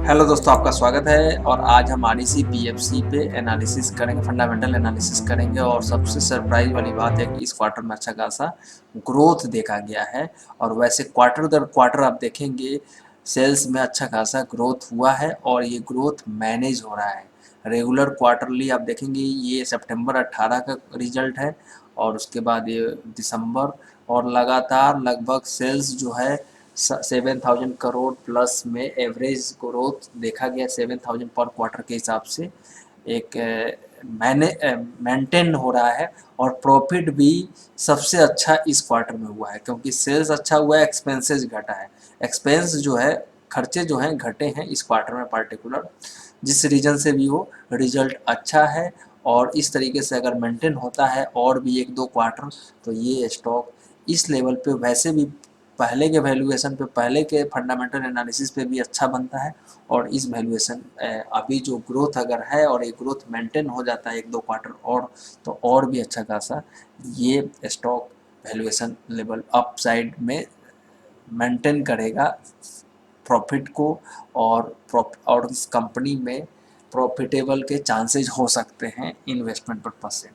Hello दोस्तों, आपका स्वागत है। और आज हम आरईसी पीएफसी पे एनालिसिस करेंगे, फंडामेंटल एनालिसिस करेंगे। और सबसे सरप्राइज वाली बात है कि इस क्वार्टर में अच्छा खासा ग्रोथ देखा गया है। और वैसे क्वार्टर दर क्वार्टर आप देखेंगे सेल्स में अच्छा खासा ग्रोथ हुआ है और ये ग्रोथ मैनेज हो रहा है। रेगुलर क्वार्टरली आप देखेंगे ये सितंबर 18 का रिजल्ट है और उसके बाद ये दिसंबर, और लगातार लगभग सेल्स जो है 7,000 करोड़ प्लस में एवरेज ग्रोथ देखा गया। 7,000 पर क्वार्टर के हिसाब से एक मैंने मेंटेन हो रहा है। और प्रॉफिट भी सबसे अच्छा इस क्वार्टर में हुआ है क्योंकि सेल्स अच्छा हुआ है, एक्सपेंसेस घटा है। एक्सपेंस जो है, खर्चे जो हैं घटे हैं इस क्वार्टर में पर्टिकुलर, जिस रीजन से भी हो रिजल्ट अच्छा है। और इस तरीके से अगर मेंटेन होता है और भी एक दो क्वार्टर तो ये स्टॉक इस लेवल पे वैसे भी पहले के वैल्यूएशन पे, पहले के फंडामेंटल एनालिसिस पे भी अच्छा बनता है। और इस वैल्यूएशन अभी जो ग्रोथ अगर है और ये ग्रोथ मेंटेन हो जाता है एक दो क्वार्टर और, तो और भी अच्छा खासा ये स्टॉक वैल्यूएशन लेवल अपसाइड में मेंटेन करेगा प्रॉफिट को। और इस कंपनी में प्रॉफिटेबल के चांसेस हो सकते हैं इन्वेस्टमेंट पर्पज से।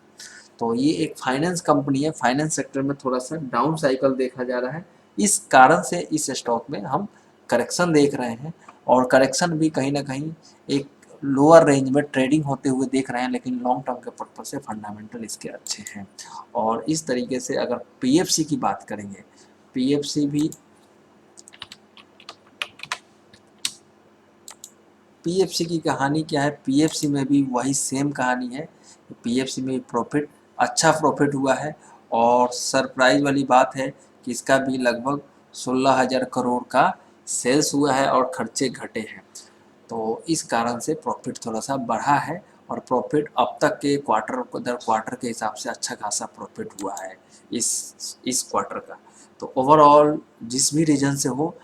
तो ये एक फाइनेंस कंपनी है, फाइनेंस सेक्टर में थोड़ा सा डाउन साइकिल देखा जा रहा है। इस कारण से इस स्टॉक में हम करेक्शन देख रहे हैं। और करेक्शन भी कहीं ना कहीं एक लोअर रेंज में ट्रेडिंग होते हुए देख रहे हैं, लेकिन लॉन्ग टर्म के पर्पज से फंडामेंटल इसके अच्छे हैं। और इस तरीके से अगर पीएफसी की बात करेंगे, पीएफसी भी, पीएफसी की कहानी क्या है, पीएफसी में भी वही सेम कहानी है। पीएफसी में प्रॉफिट, अच्छा प्रॉफिट हुआ है। और सरप्राइज वाली बात है कि इसका भी लगभग 16,000 करोड़ का सेल्स हुआ है और खर्चे घटे हैं। तो इस कारण से प्रॉफिट थोड़ा सा बढ़ा है। और प्रॉफिट अब तक के क्वार्टर दर क्वार्टर के हिसाब से अच्छा खासा प्रॉफिट हुआ है इस क्वार्टर का। तो ओवरऑल जिस भी रीजन से हो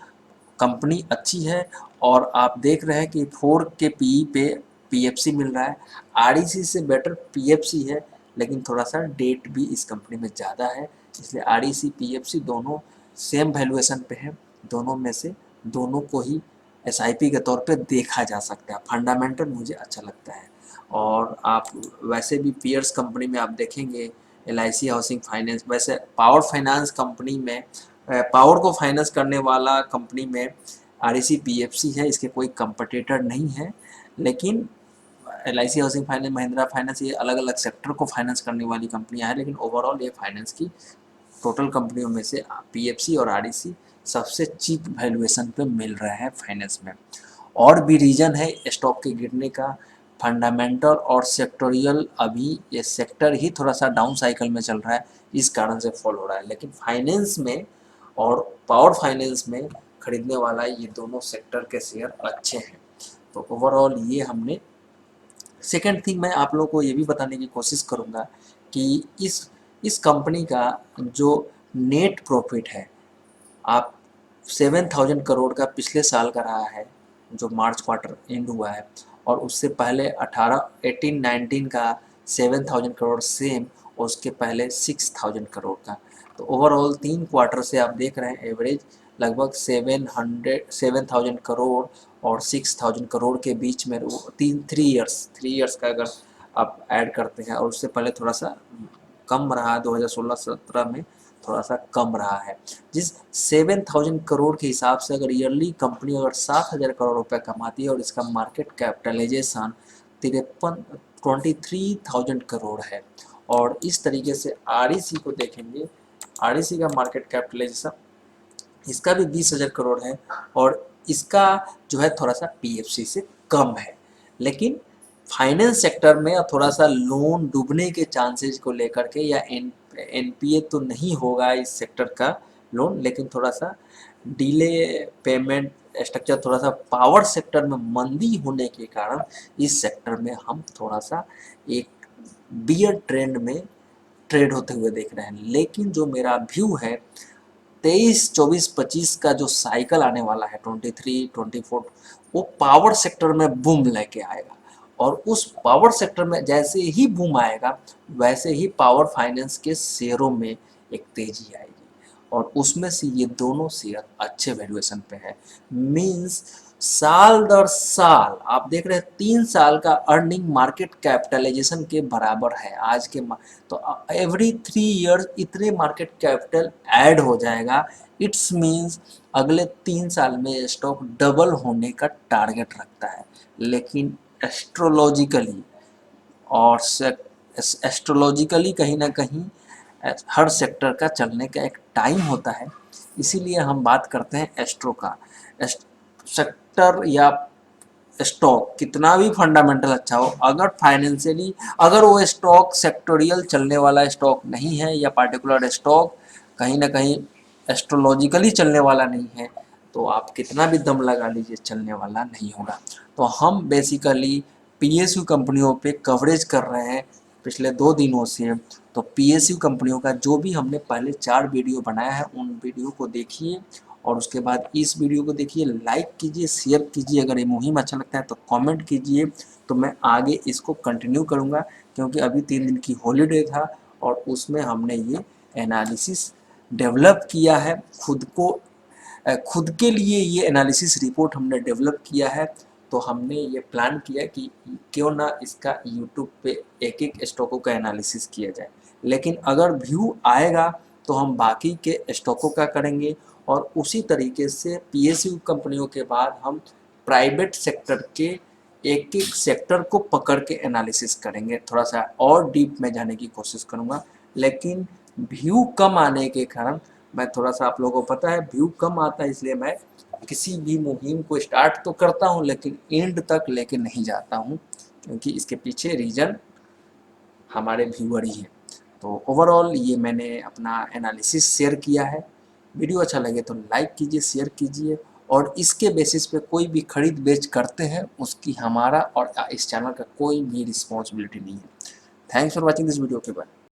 कंपनी अच्छी है। और आप देख रहे हैं कि 4 के पीई पे पीएफसी मिल रहा है। आरईसी से बेटर पीएफसी है, लेकिन थोड़ा सा डेट भी इस कंपनी में ज़्यादा है। इसलिए आरईसी पीएफसी दोनों सेम वैल्यूएशन पे है। दोनों में से दोनों को ही एसआईपी के तौर पे देखा जा सकता है। फंडामेंटल मुझे अच्छा लगता है। और आप वैसे भी पीयर्स कंपनी में आप देखेंगे एलआईसी हाउसिंग फाइनेंस, वैसे पावर फाइनेंस कंपनी में, पावर को फाइनेंस करने वाला कंपनी में आरईसी पीएफसी है, इसके कोई कंपटीटर नहीं है। लेकिन LIC housing finance, Mahindra finance, ये अलग अलग सेक्टर को फाइनेंस करने वाली कंपनियां हैं। लेकिन ओवरऑल ये फाइनेंस की टोटल कंपनियों में से पीएफसी और आरईसी सबसे चीप वैल्यूएशन पे मिल रहे हैं फाइनेंस में। और भी रीजन है स्टॉक के गिरने का, फंडामेंटल और सेक्टोरियल। अभी ये सेक्टर ही थोड़ा सा डाउन साइकिल में चल रहा है, इस कारण से फॉल हो रहा है। लेकिन फाइनेंस में और पावर फाइनेंस में खरीदने वाला ये दोनों सेक्टर के शेयर अच्छे हैं। तो ओवरऑल ये हमने, सेकेंड थिंग मैं आप लोगों को ये भी बताने की कोशिश करूँगा कि इस कंपनी का जो नेट प्रॉफिट है, आप 7,000 करोड़ का पिछले साल का रहा है जो मार्च क्वार्टर एंड हुआ है। और उससे पहले 18 19 का 7,000 करोड़ सेम, और उसके पहले 6,000 करोड़ का। तो ओवरऑल 3 क्वार्टर से आप देख रहे हैं एवरेज लगभग 7,000 करोड़ और 6,000 करोड़ के बीच में। तीन 3 इयर्स का अगर आप ऐड करते हैं, और उससे पहले थोड़ा सा कम रहा, 2016-17 में थोड़ा सा कम रहा है। जिस 7,000 करोड़ के हिसाब से अगर ईयरली कंपनी अगर 7,000 करोड़ रुपए कमाती है और इसका मार्केट कैपिटलाइजेशन 23,000 करोड़ है। और इस तरीके से आरईसी को देखेंगे, आरईसी का मार्केट कैपिटलाइजेशन इसका भी 20,000 करोड़ है। और इसका जो है थोड़ा सा पीएफसी से कम है। लेकिन फाइनेंस सेक्टर में थोड़ा सा लोन डूबने के चांसेस को लेकर के, या एनपीए तो नहीं होगा इस सेक्टर का लोन, लेकिन थोड़ा सा डिले पेमेंट स्ट्रक्चर, थोड़ा सा पावर सेक्टर में मंदी होने के कारण इस सेक्टर में हम थोड़ा सा एक बियर ट्रेंड में ट्रेड होते हुए देख रहे हैं। लेकिन जो मेरा व्यू है 23 24 25 का जो साइकिल आने वाला है, 23 24, वो पावर सेक्टर में बूम लेके आएगा। और उस पावर सेक्टर में जैसे ही बूम आएगा, वैसे ही पावर फाइनेंस के शेयरों में एक तेजी आएगी। और उसमें से ये दोनों शेयर अच्छे वैल्यूएशन पे है। मींस साल दर साल आप देख रहे हैं 3 साल का अर्निंग मार्केट कैपिटलाइजेशन के बराबर है आज के तो एवरी 3 ईयर्स इतने मार्केट कैपिटल ऐड हो जाएगा। इट्स मींस अगले 3 साल में स्टॉक डबल होने का टारगेट रखता है। लेकिन एस्ट्रोलॉजिकली और एस्ट्रोलॉजिकली कहीं ना कहीं हर सेक्टर का चलने का एक टाइम होता है। इसीलिए हम बात करते हैं एस्ट्रो का। सेक्टर या स्टॉक कितना भी फंडामेंटल अच्छा हो, अगर फाइनेंशियली अगर वो स्टॉक सेक्टोरियल चलने वाला स्टॉक नहीं है या पार्टिकुलर स्टॉक कहीं ना कहीं एस्ट्रोलॉजिकली चलने वाला नहीं है, तो आप कितना भी दम लगा लीजिए चलने वाला नहीं होगा। तो हम बेसिकली पीएसयू कंपनियों पे कवरेज कर रहे हैं पिछले 2 दिनों से। तो पीएसयू कंपनियों का जो भी हमने पहले 4 वीडियो बनाया है उन वीडियो को देखिए और उसके बाद इस वीडियो को देखिए, लाइक कीजिए, शेयर कीजिए। अगर ये मुहिम अच्छा लगता है तो कमेंट कीजिए, तो मैं आगे इसको कंटिन्यू करूँगा। क्योंकि अभी 3 दिन की हॉलीडे था और उसमें हमने ये एनालिसिस डेवलप किया है खुद के लिए ये एनालिसिस रिपोर्ट हमने डेवलप किया है। तो हमने ये प्लान किया कि क्यों ना इसका यूट्यूब पे एक एक स्टॉकों का एनालिसिस किया जाए। लेकिन अगर व्यू आएगा तो हम बाकी के स्टॉकों का करेंगे और उसी तरीके से पीएसयू कंपनियों के बाद हम प्राइवेट सेक्टर के एक एक सेक्टर को पकड़ के एनालिसिस करेंगे। थोड़ा सा और डीप में जाने की कोशिश करूँगा, लेकिन व्यू कम आने के कारण मैं थोड़ा सा, आप लोगों को पता है व्यू कम आता है इसलिए मैं किसी भी मुहिम को स्टार्ट तो करता हूँ लेकिन एंड तक लेके नहीं जाता हूँ, क्योंकि इसके पीछे रीज़न हमारे व्यूअर ही हैं। तो ओवरऑल ये मैंने अपना एनालिसिस शेयर किया है। वीडियो अच्छा लगे तो लाइक कीजिए, शेयर कीजिए और इसके बेसिस पे कोई भी खरीद बेच करते हैं उसकी हमारा और इस चैनल का कोई भी रिस्पॉन्सिबिलिटी नहीं है। Thanks for watching this video के बाद।